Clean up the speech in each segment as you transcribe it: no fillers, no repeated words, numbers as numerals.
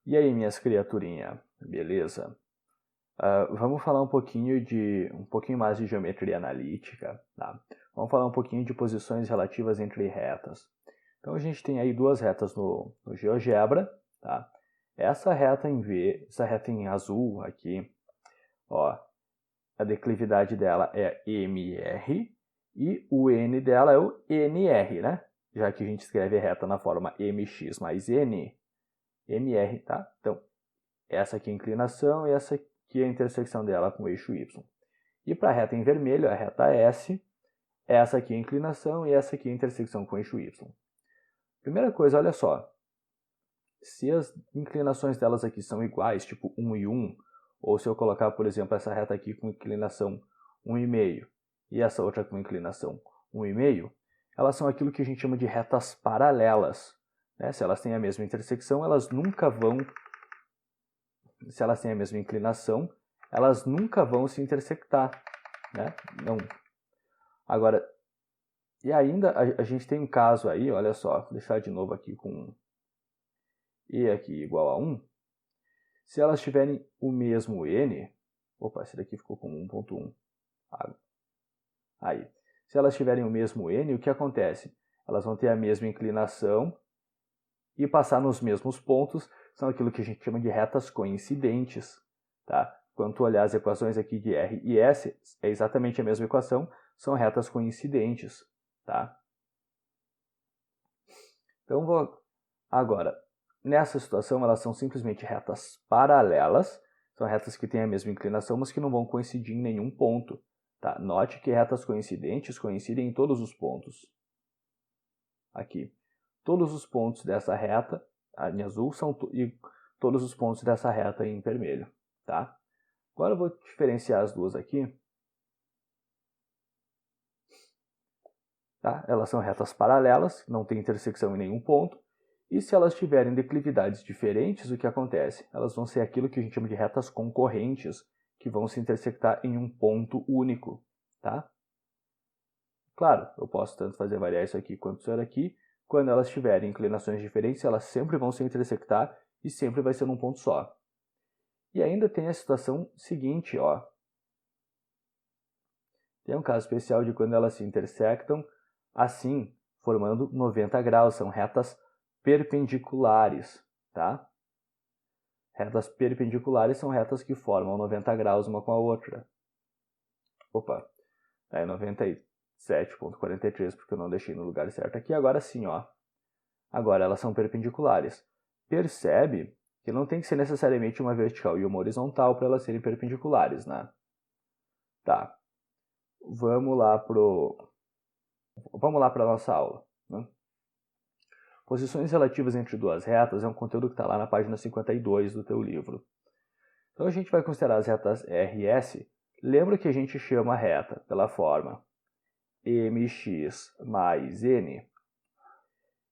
E aí, minhas criaturinhas, beleza? Vamos falar um pouquinho mais de geometria analítica, tá? Vamos falar um pouquinho de posições relativas entre retas. Então a gente tem aí duas retas no GeoGebra, tá? Essa reta em azul aqui, ó, a declividade dela é MR e o N dela é o NR, né? Já que a gente escreve a reta na forma MX mais N, MR, tá? Então, essa aqui é a inclinação e essa aqui é a intersecção dela com o eixo Y. E para a reta em vermelho, a reta S, essa aqui é a inclinação e essa aqui é a intersecção com o eixo Y. Primeira coisa, olha só. Se as inclinações delas aqui são iguais, tipo 1 e 1, ou se eu colocar, por exemplo, essa reta aqui com inclinação 1,5 e essa outra com inclinação 1,5, elas são aquilo que a gente chama de retas paralelas, né? Se elas têm a mesma intersecção, elas nunca vão... Se elas têm a mesma inclinação, elas nunca vão se intersectar, né? Não. Agora, e ainda a gente tem um caso aí, olha só, vou deixar de novo aqui com E aqui igual a 1. Se elas tiverem o mesmo N, opa, esse daqui ficou com 1.1. Aí, se elas tiverem o mesmo N, o que acontece? Elas vão ter a mesma inclinação e passar nos mesmos pontos, são aquilo que a gente chama de retas coincidentes, tá? Quando tu olhar as equações aqui de R e S, é exatamente a mesma equação, são retas coincidentes, tá? Então, agora, nessa situação, elas são simplesmente retas paralelas, são retas que têm a mesma inclinação, mas que não vão coincidir em nenhum ponto, tá? Note que retas coincidentes coincidem em todos os pontos. Aqui. Todos os pontos dessa reta, em azul, e todos os pontos dessa reta em vermelho, tá? Agora eu vou diferenciar as duas aqui. Tá? Elas são retas paralelas, não tem intersecção em nenhum ponto. E se elas tiverem declividades diferentes, o que acontece? Elas vão ser aquilo que a gente chama de retas concorrentes, que vão se intersectar em um ponto único, tá? Claro, eu posso tanto fazer variar isso aqui quanto isso aqui. Quando elas tiverem inclinações diferentes, elas sempre vão se intersectar e sempre vai ser num ponto só. E ainda tem a situação seguinte, ó. Tem um caso especial de quando elas se intersectam assim, formando 90 graus. São retas perpendiculares, tá? Retas perpendiculares são retas que formam 90 graus uma com a outra. Opa, é 97,43 porque eu não deixei no lugar certo aqui. Agora sim, ó. Agora elas são perpendiculares. Percebe que não tem que ser necessariamente uma vertical e uma horizontal para elas serem perpendiculares, né? Tá. Vamos lá para a nossa aula, né? Posições relativas entre duas retas é um conteúdo que está lá na página 52 do teu livro. Então a gente vai considerar as retas R e S. Lembra que a gente chama a reta pela forma MX mais N?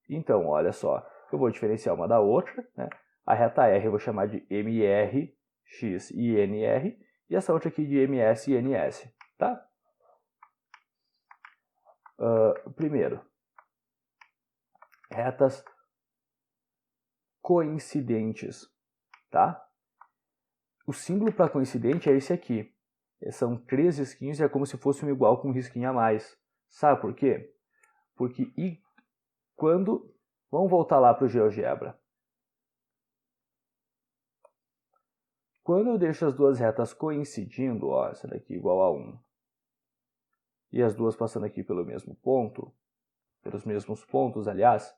Então, olha só, eu vou diferenciar uma da outra, né? A reta R eu vou chamar de MR, X e NR, e essa outra aqui de MS e NS, tá? Primeiro, retas coincidentes, tá? O símbolo para coincidente é esse aqui. São 3 risquinhos e é como se fosse um igual com um risquinho a mais. Sabe por quê? Porque quando... Vamos voltar lá para o GeoGebra. Quando eu deixo as duas retas coincidindo, ó, essa daqui igual a 1, e as duas passando aqui pelo mesmo ponto, pelos mesmos pontos, aliás,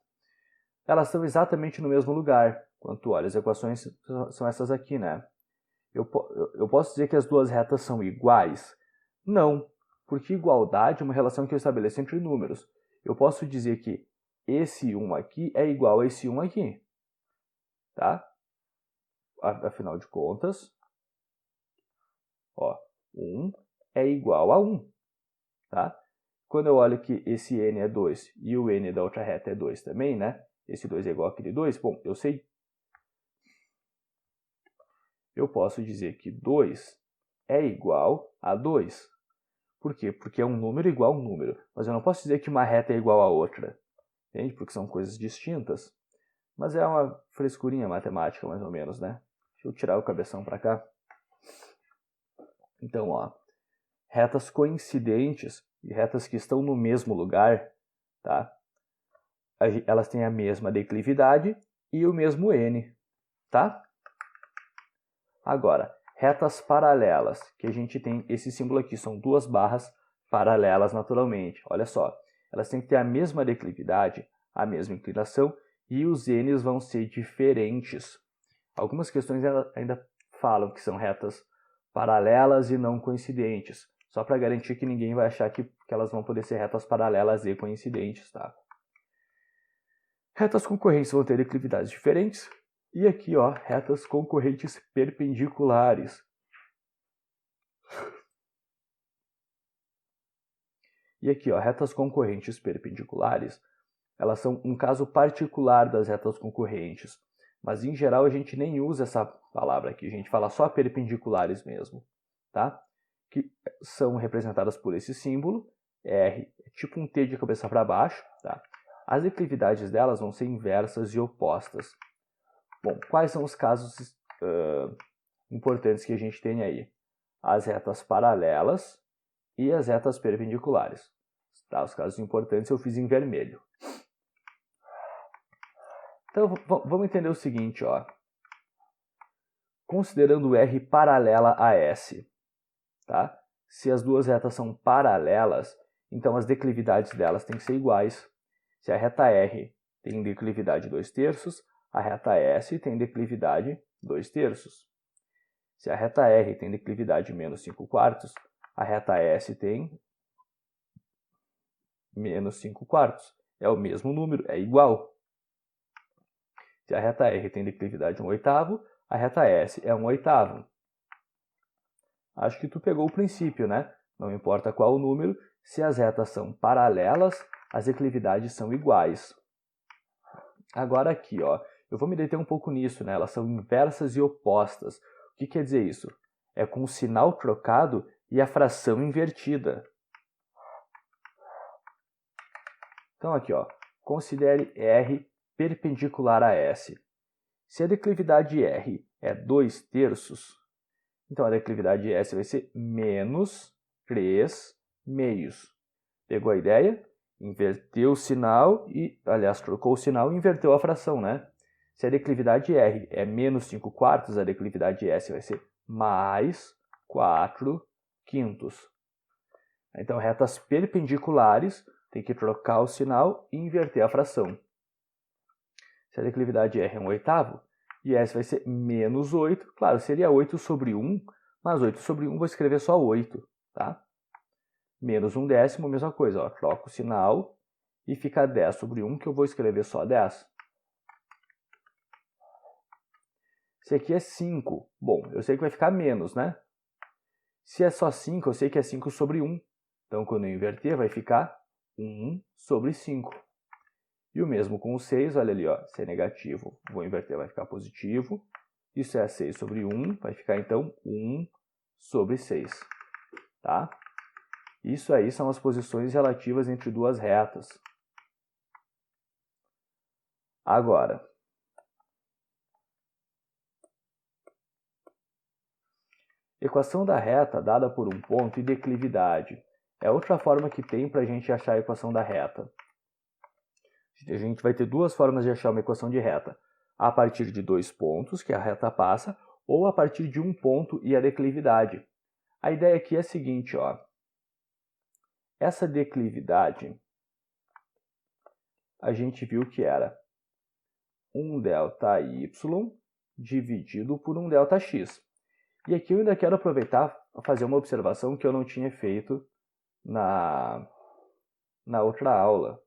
elas estão exatamente no mesmo lugar. Quando tu olha, as equações são essas aqui, né? Eu posso dizer que as duas retas são iguais? Não, porque igualdade é uma relação que eu estabeleço entre números. Eu posso dizer que esse 1 aqui é igual a esse 1 aqui, tá? Afinal de contas, ó, 1 é igual a 1, tá? Quando eu olho que esse n é 2 e o n da outra reta é 2 também, né? Esse 2 é igual àquele 2, bom, eu sei. Eu posso dizer que 2 é igual a 2. Por quê? Porque é um número igual a um número. Mas eu não posso dizer que uma reta é igual a outra. Entende? Porque são coisas distintas. Mas é uma frescurinha matemática, mais ou menos, né? Deixa eu tirar o cabeção para cá. Então, ó, retas coincidentes e retas que estão no mesmo lugar, tá? Elas têm a mesma declividade e o mesmo n, tá? Agora, retas paralelas, que a gente tem esse símbolo aqui, são duas barras paralelas naturalmente. Olha só, elas têm que ter a mesma declividade, a mesma inclinação e os n's vão ser diferentes. Algumas questões ainda falam que são retas paralelas e não coincidentes, só para garantir que ninguém vai achar que elas vão poder ser retas paralelas e coincidentes, tá? Retas concorrentes vão ter declividades diferentes. E aqui, ó, retas concorrentes perpendiculares. E aqui, ó, retas concorrentes perpendiculares, elas são um caso particular das retas concorrentes. Mas, em geral, a gente nem usa essa palavra aqui. A gente fala só perpendiculares mesmo, tá? Que são representadas por esse símbolo, R, tipo um T de cabeça para baixo, tá? As declividades delas vão ser inversas e opostas. Bom, quais são os casos importantes que a gente tem aí? As retas paralelas e as retas perpendiculares. Tá? Os casos importantes eu fiz em vermelho. Então, vamos entender o seguinte, ó. Considerando R paralela a S, tá? Se as duas retas são paralelas, então as declividades delas têm que ser iguais. Se a reta R tem declividade 2/3, a reta S tem declividade 2/3. Se a reta R tem declividade menos 5/4, a reta S tem menos 5/4. É o mesmo número, é igual. Se a reta R tem declividade 1/8, a reta S é 1/8. Acho que tu pegou o princípio, né? Não importa qual o número, se as retas são paralelas, as declividades são iguais. Agora aqui, ó, eu vou me deter um pouco nisso, né? Elas são inversas e opostas. O que quer dizer isso? É com o sinal trocado e a fração invertida. Então aqui, ó, considere R perpendicular a S. Se a declividade R é 2/3, então a declividade S vai ser menos 3/2. Pegou a ideia? Inverteu o sinal e, aliás, trocou o sinal e inverteu a fração, né? Se a declividade R é menos 5/4, a declividade S vai ser mais 4/5. Então, retas perpendiculares, tem que trocar o sinal e inverter a fração. Se a declividade R é 1/8, e S vai ser menos 8, claro, seria 8/1, mas 8/1 vou escrever só 8, tá? Menos 1/10, mesma coisa, ó, troco o sinal e fica 10/1, que eu vou escrever só 10. Se aqui é 5, bom, eu sei que vai ficar menos, né? Se é só 5, eu sei que é 5/1. Então, quando eu inverter, vai ficar 1/5. E o mesmo com o 6, olha ali, ó, se é negativo, vou inverter, vai ficar positivo. Isso é 6/1, vai ficar então 1/6, tá? Isso aí são as posições relativas entre duas retas. Agora, equação da reta dada por um ponto e declividade. É outra forma que tem para a gente achar a equação da reta. A gente vai ter duas formas de achar uma equação de reta. A partir de 2 pontos, que a reta passa, ou a partir de 1 ponto e a declividade. A ideia aqui é a seguinte, ó. Essa declividade, a gente viu que era 1 ΔY dividido por 1 ΔX. E aqui eu ainda quero aproveitar para fazer uma observação que eu não tinha feito na outra aula.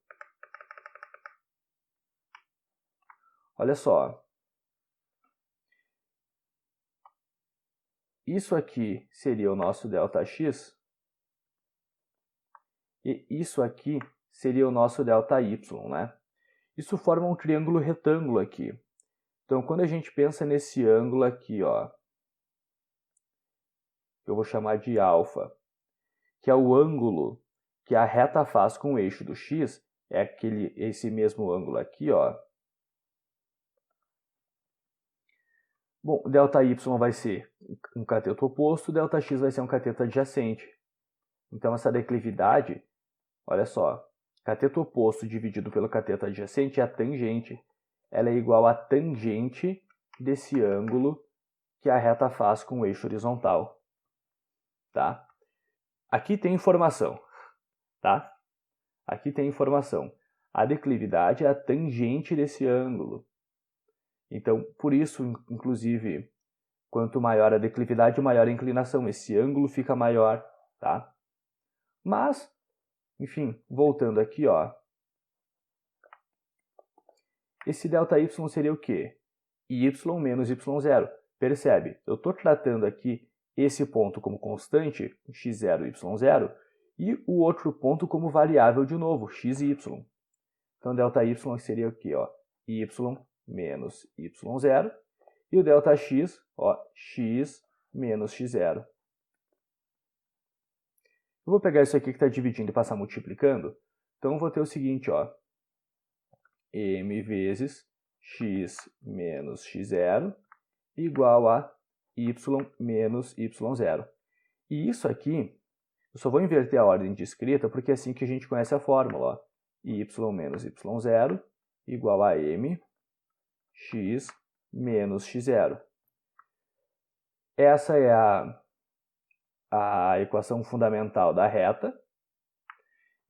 Olha só. Isso aqui seria o nosso ΔX. E isso aqui seria o nosso ΔY, né? Isso forma um triângulo retângulo aqui. Então, quando a gente pensa nesse ângulo aqui, ó, eu vou chamar de alfa, que é o ângulo que a reta faz com o eixo do x, é esse mesmo ângulo aqui, ó, Bom, ΔY vai ser um cateto oposto, ΔX vai ser um cateto adjacente. Então, essa declividade, olha só, cateto oposto dividido pelo cateto adjacente é a tangente. Ela é igual à tangente desse ângulo que a reta faz com o eixo horizontal. Tá? Aqui tem informação. Tá? Aqui tem informação. A declividade é a tangente desse ângulo. Então, por isso, inclusive, quanto maior a declividade, maior a inclinação. Esse ângulo fica maior, tá? Mas, enfim, voltando aqui, ó. Esse ΔY seria o quê? Y menos Y0. Percebe? Eu estou tratando aqui esse ponto como constante, x0, y0, e o outro ponto como variável de novo, x e y. Então, ΔY seria o quê? Ó? Y menos y0. E o ΔX, ó, x menos x0. Eu vou pegar isso aqui que está dividindo e passar multiplicando. Então, eu vou ter o seguinte, ó, m vezes x menos x0 igual a y menos y0. E isso aqui, eu só vou inverter a ordem de escrita, porque é assim que a gente conhece a fórmula. Ó. Y menos y0 igual a m x menos x0. Essa é a equação fundamental da reta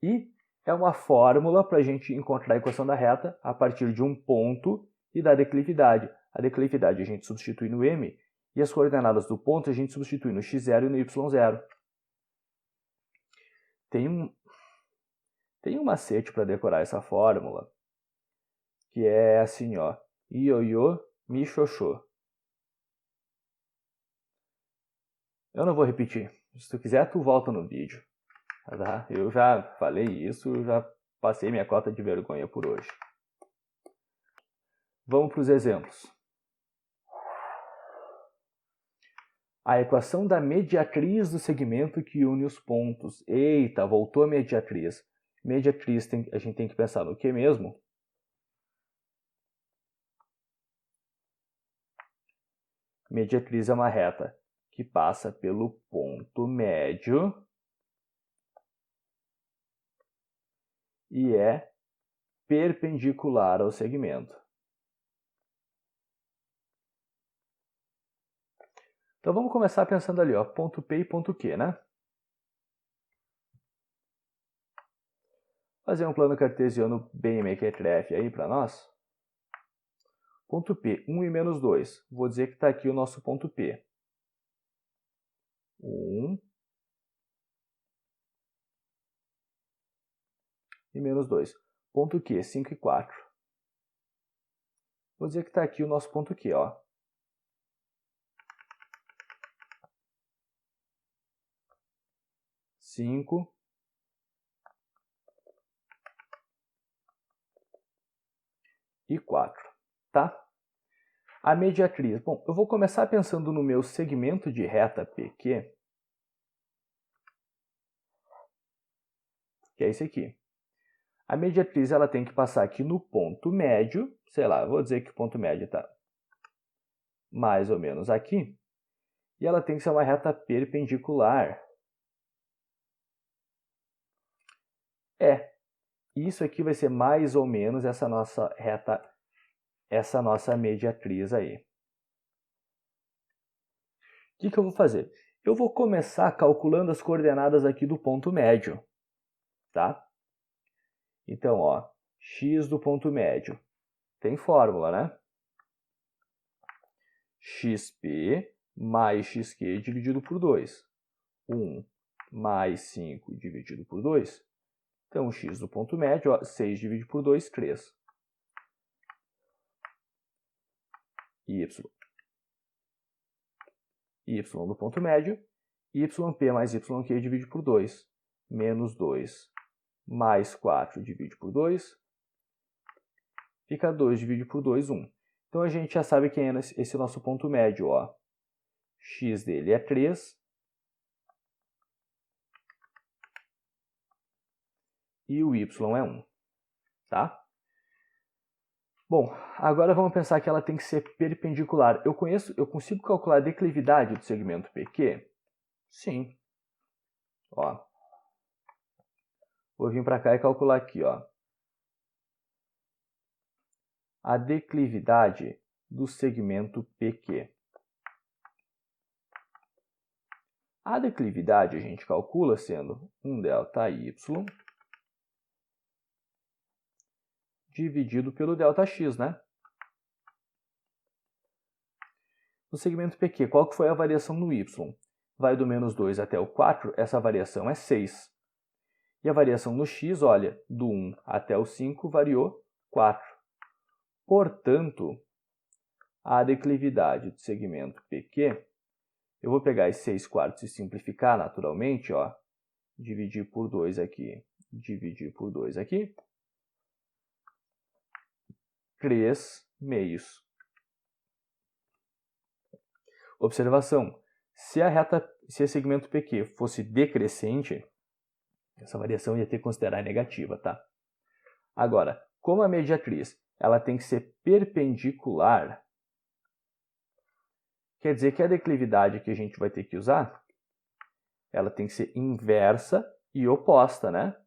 e é uma fórmula para a gente encontrar a equação da reta a partir de um ponto e da declividade. A declividade a gente substitui no m e as coordenadas do ponto a gente substitui no x0 e no y0. Tem um macete para decorar essa fórmula, que é assim, ó, ioiô, mi, xoxô. Eu não vou repetir. Se tu quiser, tu volta no vídeo. Tá? Eu já falei isso, já passei minha cota de vergonha por hoje. Vamos para os exemplos. A equação da mediatriz do segmento que une os pontos. Eita, voltou a mediatriz. Mediatriz, a gente tem que pensar no que mesmo? Mediatriz é uma reta que passa pelo ponto médio e é perpendicular ao segmento. Então vamos começar pensando ali, ó, ponto P e ponto Q, né? Fazer um plano cartesiano bem mequetrefe aí para nós. Ponto P, 1 e menos 2. Vou dizer que está aqui o nosso ponto P. 1 e menos 2. Ponto Q, 5 e 4. Vou dizer que está aqui o nosso ponto Q, ó. 5 e 4, tá? A mediatriz. Bom, eu vou começar pensando no meu segmento de reta PQ, que é esse aqui. A mediatriz ela tem que passar aqui no ponto médio, sei lá, vou dizer que o ponto médio está mais ou menos aqui, e ela tem que ser uma reta perpendicular. Isso aqui vai ser mais ou menos essa nossa reta, essa nossa mediatriz aí. O que eu vou fazer? Eu vou começar calculando as coordenadas aqui do ponto médio, tá? Então, ó, x do ponto médio. Tem fórmula, né? xp mais xq dividido por 2. 1 mais 5 dividido por 2. Então, x do ponto médio, ó, 6 dividido por 2, 3. Y do ponto médio, yp mais yq divide por 2. Menos 2 mais 4 divide por 2. Fica 2 divide por 2, 1. Então, a gente já sabe quem é esse nosso ponto médio, ó. X dele é 3. E o y é 1, tá? Bom, agora vamos pensar que ela tem que ser perpendicular. Eu consigo calcular a declividade do segmento PQ? Sim. Ó, vou vir para cá e calcular aqui, ó. A declividade do segmento PQ. A declividade a gente calcula sendo 1 ΔY dividido pelo ΔX, né? No segmento PQ, qual que foi a variação no Y? Vai do menos 2 até o 4, essa variação é 6. E a variação no X, olha, do 1 até o 5 variou 4. Portanto, a declividade do segmento PQ, eu vou pegar esses 6 quartos e simplificar naturalmente, ó, dividir por 2 aqui, dividir por 2 aqui, 3 meios. Observação, se o segmento PQ fosse decrescente, essa variação ia ter que considerar negativa, tá? Agora, como a mediatriz ela tem que ser perpendicular, quer dizer que a declividade que a gente vai ter que usar, ela tem que ser inversa e oposta, né?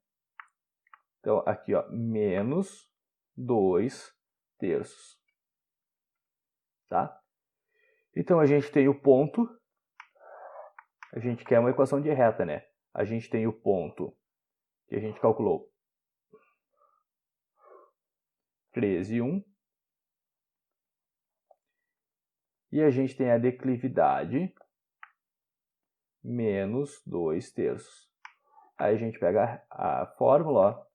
Então, aqui, ó, menos 2 terços. Tá? Então, a gente tem o ponto, a gente quer uma equação de reta, né? A gente tem o ponto que a gente calculou 13,1. E a gente tem a declividade menos 2 terços. Aí a gente pega a fórmula, ó,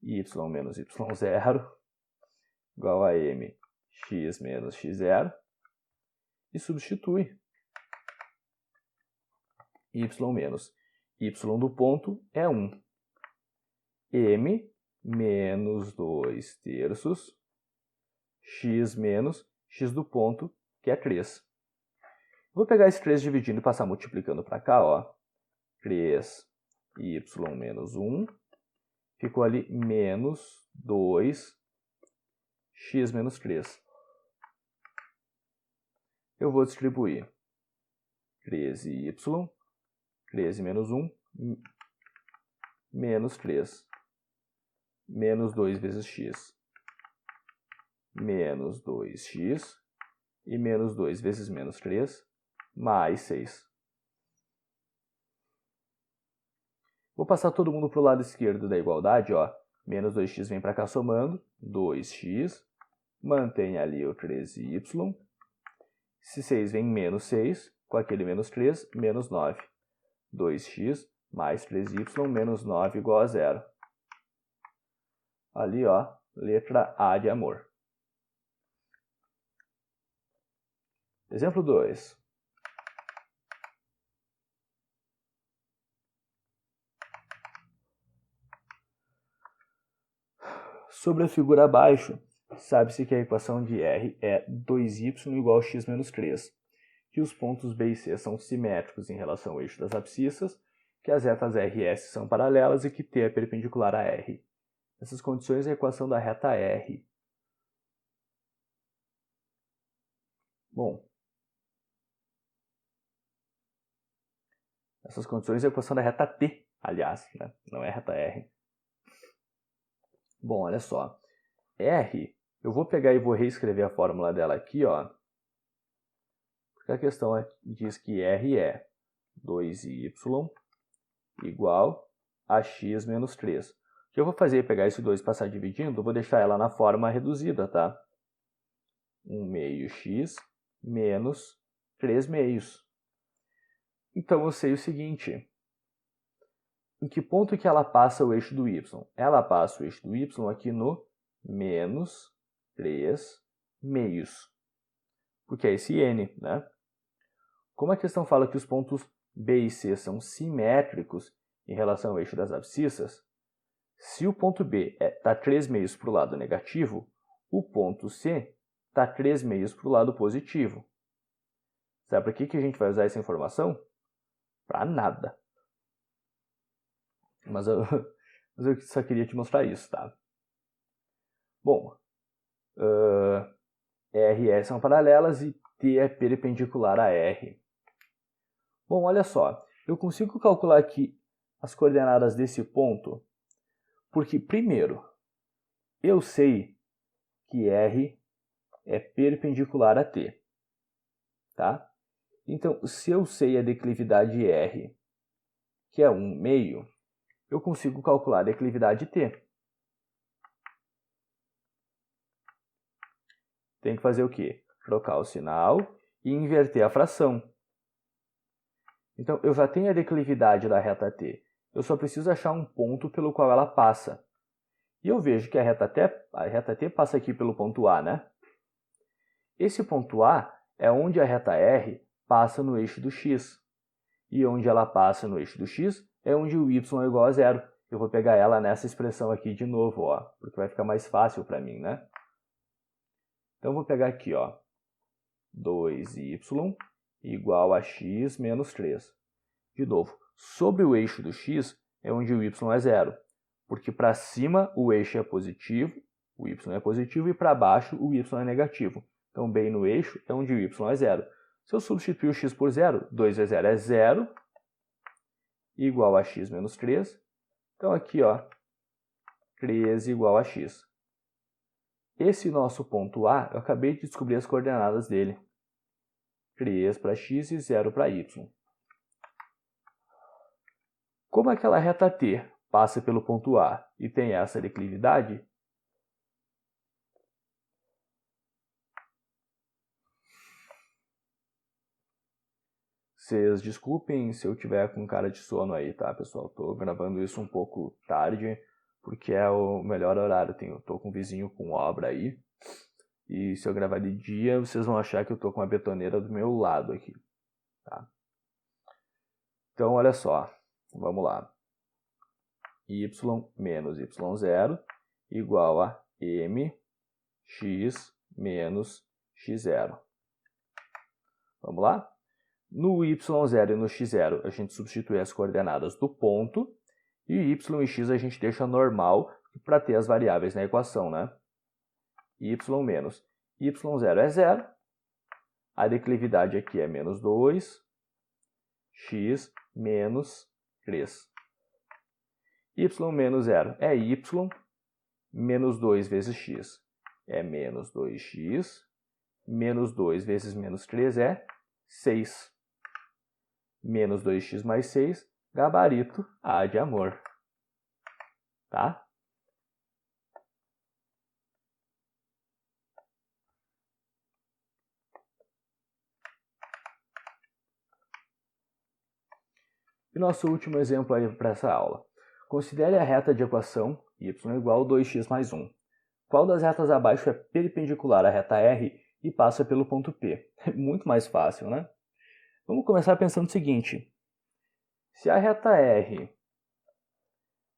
y menos y0 igual a mx menos x0 e substitui. Y menos y do ponto é 1. M menos 2 terços, x menos x do ponto, que é 3. Vou pegar esse 3 dividindo e passar multiplicando para cá, ó. 3y menos 1, ficou ali menos 2x menos 3. Eu vou distribuir 13y, 13 menos 1, menos 3, menos 2 vezes x, menos 2x, e menos 2 vezes menos 3, mais 6. Vou passar todo mundo para o lado esquerdo da igualdade, ó. Menos 2x vem para cá somando, 2x, mantém ali o 13y, esse 6 vem menos 6, com aquele menos 3, menos 9. 2x mais 3y menos 9 igual a 0. Ali, ó, letra A de amor. Exemplo 2. Sobre a figura abaixo, sabe-se que a equação de R é 2y igual a x menos 3, que os pontos B e C são simétricos em relação ao eixo das abscissas, que as retas R e S são paralelas e que T é perpendicular a R. Nessas condições, a equação da reta R. Bom, nessas condições, a equação da reta T, aliás, né? Não é reta R. Bom, olha só. R, eu vou pegar e vou reescrever a fórmula dela aqui, ó. Porque a questão diz que R é 2y igual a x menos 3. O que eu vou fazer é pegar esse 2 e passar dividindo, eu vou deixar ela na forma reduzida, tá? 1 meio x menos 3 meios. Então eu sei o seguinte. Em que ponto que ela passa o eixo do y? Ela passa o eixo do y aqui no menos 3 meios. Porque é esse n, né? Como a questão fala que os pontos B e C são simétricos em relação ao eixo das abscissas, se o ponto B está 3 meios para o lado negativo, o ponto C está 3 meios para o lado positivo. Sabe para que a gente vai usar essa informação? Para nada. Mas eu só queria te mostrar isso, tá? Bom, R e S são paralelas e T é perpendicular a R. Bom, olha só, eu consigo calcular aqui as coordenadas desse ponto, porque, primeiro, eu sei que R é perpendicular a T, tá? Então, se eu sei a declividade R, que é 1/2, eu consigo calcular a declividade T. Tem que fazer o quê? Trocar o sinal e inverter a fração. Então, eu já tenho a declividade da reta T. Eu só preciso achar um ponto pelo qual ela passa. E eu vejo que a reta T passa aqui pelo ponto A, né? Esse ponto A é onde a reta R passa no eixo do x. E onde ela passa no eixo do x é onde o y é igual a 0. Eu vou pegar ela nessa expressão aqui de novo, ó, porque vai ficar mais fácil para mim, né? Então, eu vou pegar aqui, ó, 2y igual a x menos 3. De novo, sobre o eixo do x é onde o y é 0, porque para cima o eixo é positivo, o y é positivo, e para baixo o y é negativo. Então, bem no eixo é onde o y é 0. Se eu substituir o x por 0, 2 vezes 0 é 0, igual a x menos 3. Então, aqui, ó, 3 igual a x. Esse nosso ponto A, eu acabei de descobrir as coordenadas dele. 3 para x e 0 para y. Como aquela reta T passa pelo ponto A e tem essa declividade, vocês desculpem se eu tiver com cara de sono aí, tá, pessoal? Tô gravando isso um pouco tarde, porque é o melhor horário. Tô com um vizinho com obra aí. E se eu gravar de dia, vocês vão achar que eu tô com uma betoneira do meu lado aqui, tá? Então, olha só. Vamos lá. Y menos y0 igual a mx menos x0. Vamos lá? No y0 e no x0, a gente substitui as coordenadas do ponto, e y e x a gente deixa normal para ter as variáveis na equação, né? Y menos y0 é 0, a declividade aqui é menos 2, x menos 3. Y menos 0 é y, menos 2 vezes x é menos 2x, menos 2 vezes menos 3 é 6. Menos 2x mais 6, gabarito A de amor. Tá? E nosso último exemplo aí para essa aula. Considere a reta de equação y igual a 2x mais 1. Qual das retas abaixo é perpendicular à reta R e passa pelo ponto P? Muito mais fácil, né? Vamos começar pensando o seguinte. Se a reta R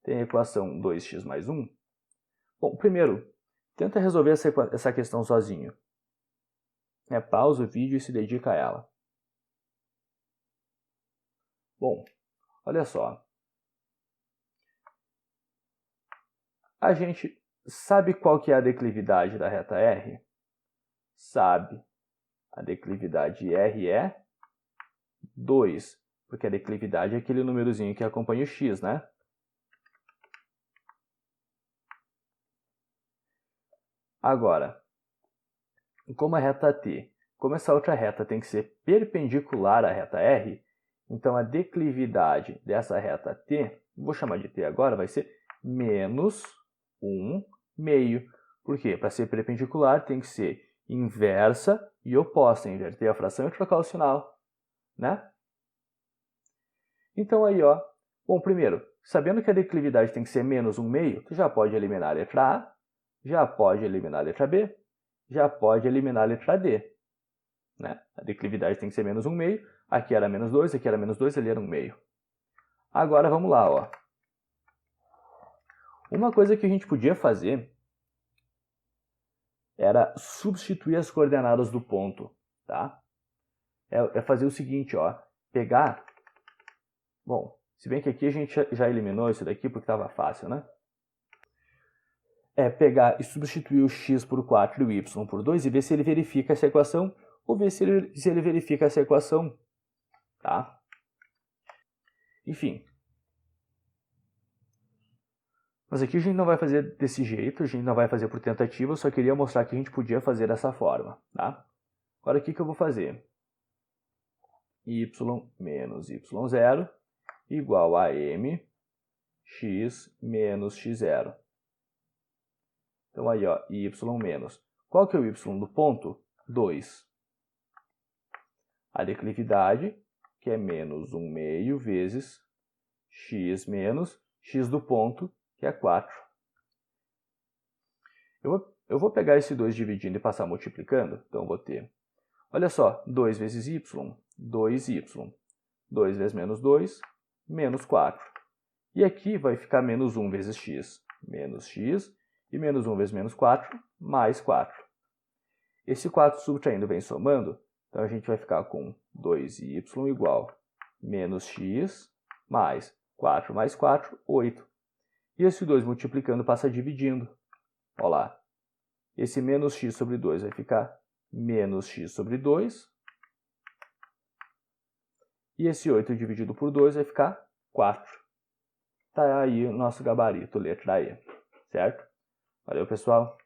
tem a equação 2x mais 1, bom, primeiro, tenta resolver essa questão sozinho. Pausa o vídeo e se dedica a ela. Bom, olha só. A gente sabe qual que é a declividade da reta R? Sabe. A declividade R é 2, porque a declividade é aquele númerozinho que acompanha o x, né? Agora, como a reta T, como essa outra reta tem que ser perpendicular à reta R, então a declividade dessa reta T, vou chamar de T agora, vai ser menos 1/2. Por quê? Para ser perpendicular tem que ser inversa e oposta, inverter a fração e trocar o sinal, né? Então aí, ó, bom, primeiro, sabendo que a declividade tem que ser menos 1/2, tu já pode eliminar a letra A, já pode eliminar a letra B, já pode eliminar a letra D, né? A declividade tem que ser menos 1/2, aqui era menos 2, aqui era menos 2, ali era 1/2. Agora vamos lá, ó. Uma coisa que a gente podia fazer era substituir as coordenadas do ponto, tá? É fazer o seguinte, ó, pegar... Bom, se bem que aqui a gente já eliminou isso daqui porque estava fácil, né? é pegar e substituir o x por 4 e o y por 2 e ver se ele verifica essa equação ou ver se ele verifica essa equação. Tá? Enfim. Mas aqui a gente não vai fazer desse jeito, a gente não vai fazer por tentativa, eu só queria mostrar que a gente podia fazer dessa forma. Tá? Agora o que eu vou fazer? Y menos y0 igual a m x menos x0. Então aí, ó, y menos. Qual que é o y do ponto? 2. A declividade, que é menos 1 meio vezes x menos x do ponto, que é 4. Eu vou pegar esse 2 dividindo e passar multiplicando. Então eu vou ter, olha só, 2 vezes y, 2y. 2 vezes menos 2, menos 4. E aqui vai ficar menos 1 vezes x, menos x. E menos 1 vezes menos 4, mais 4. Esse 4 subtraindo vem somando, então a gente vai ficar com 2y igual menos x mais 4 mais 4, 8. E esse 2 multiplicando passa dividindo. Olha lá. Esse menos x sobre 2 vai ficar menos x sobre 2. E esse 8 dividido por 2 vai ficar 4. Tá aí o nosso gabarito, letra E. Certo? Valeu, pessoal!